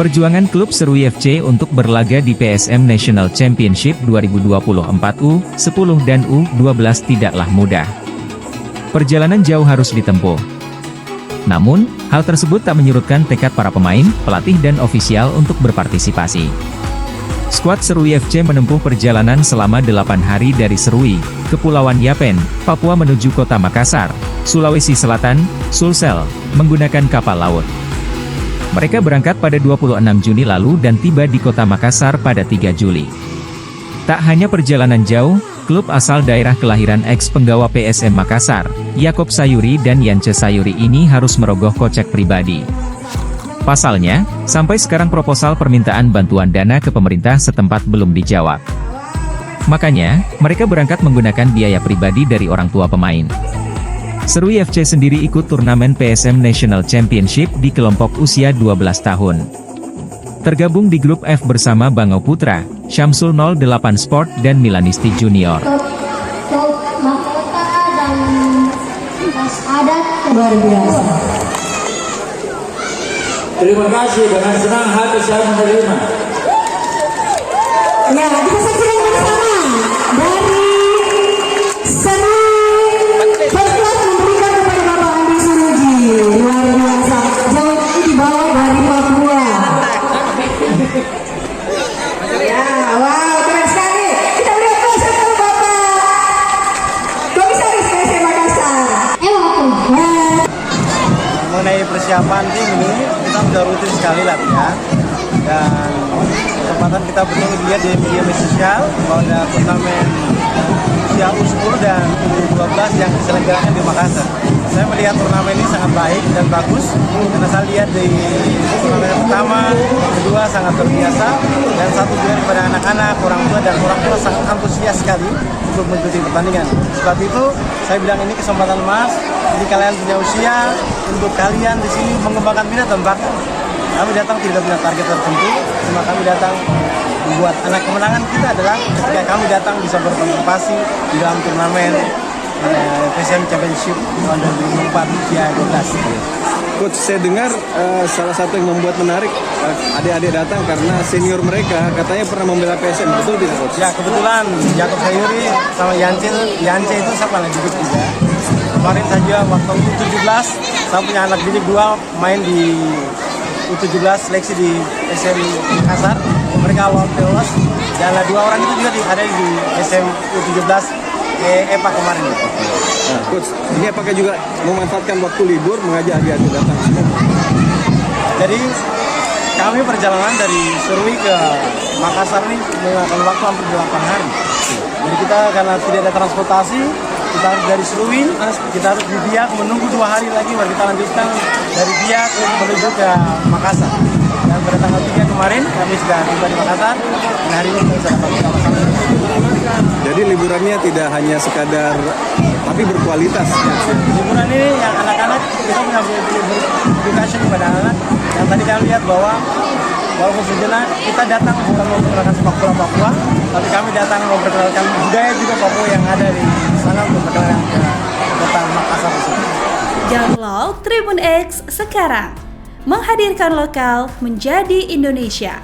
Perjuangan klub Serui FC untuk berlaga di PSM National Championship 2024 U10 dan U12 tidaklah mudah. Perjalanan jauh harus ditempuh. Namun, hal tersebut tak menyurutkan tekad para pemain, pelatih dan ofisial untuk berpartisipasi. Skuad Serui FC menempuh perjalanan selama 8 hari dari Serui, Kepulauan Yapen, Papua menuju kota Makassar, Sulawesi Selatan, Sulsel, menggunakan kapal laut. Mereka berangkat pada 26 Juni lalu dan tiba di kota Makassar pada 3 Juli. Tak hanya perjalanan jauh, klub asal daerah kelahiran ex-penggawa PSM Makassar, Yakob Sayuri dan Yance Sayuri ini harus merogoh kocek pribadi. Pasalnya, sampai sekarang proposal permintaan bantuan dana ke pemerintah setempat belum dijawab. Makanya, mereka berangkat menggunakan biaya pribadi dari orang tua pemain. Serui FC sendiri ikut turnamen PSM National Championship di kelompok usia 12 tahun. Tergabung di grup F bersama Bangau Putra, Syamsul 08 Sport dan Milanisti Junior. Mahkota dan tas adat luar biasa. Terima kasih, dengan senang hati saya menerima. Ya, kita saksikan bersama dari Senai Berklat memberikan kepada Bapak Andi Suruji. Luar biasa, jauh ini dibawa dari Papua. Ya, wow, keren sekali. Kita berikan aplaus untuk Bapak Komisaris PSM Makassar. Mengenai persiapan tim ini, kita sudah rutin sekali latihan dan kesempatan kita betul lihat di media sosial bahwa ada turnamen usia U10 dan U12 yang diselenggarakan di Makassar. Saya melihat turnamen ini sangat baik dan bagus karena saya lihat di turnamen pertama, kedua sangat terbiasa dan satu juga daripada anak-anak, orang tua sangat antusias sekali untuk mengikuti pertandingan. Sebab itu saya bilang ini kesempatan emas. Jadi kalian punya usia untuk kalian di sini mengembangkan minat dan bakat. Kami datang tidak punya target tertentu, cuma kami datang membuat anak kemenangan kita adalah ketika kami datang bisa berpartisipasi di dalam turnamen PSM Championship tahun 2024 usia 12. Coach, saya dengar salah satu yang membuat menarik adik-adik datang karena senior mereka katanya pernah membela PSM, betul tidak Coach? Ya, kebetulan Yakob Sayuri sama Yance itu saya pernah didik juga. Kemarin saja waktu U17 saya punya anak didik dua main di U17 seleksi di SM Makassar. Mereka awal lolos dan dua orang itu juga ada di SM U17 EPA kemarin. Nah, Coach, ini apakah juga memanfaatkan waktu libur mengajak adik-adik datang? Jadi kami perjalanan dari Serui ke Makassar ini memakan waktu hampir 8 hari. Jadi kita karena tidak ada transportasi, kita harus dari Serui, kita harus di Biak menunggu 2 hari lagi baru kita lanjutkan dari Biak menuju ke Makassar. Dan pada tanggal 3 kemarin kami sudah tiba di Makassar dan hari ini kita bisa dapat sama-sama. Jadi liburannya tidak hanya sekadar tapi berkualitas. Liburan ini yang anak-anak kita punya edukasi kepada anak. Yang tadi kalian lihat bahwa walaupun sejenak kita datang bukan mau memperkenalkan sepak bola Papua, tapi kami datang memperkenalkan budaya juga Papua yang ada di sana untuk memperkenalkan ke kota Makassar tersebut. Download Tribun X sekarang, menghadirkan lokal menjadi Indonesia.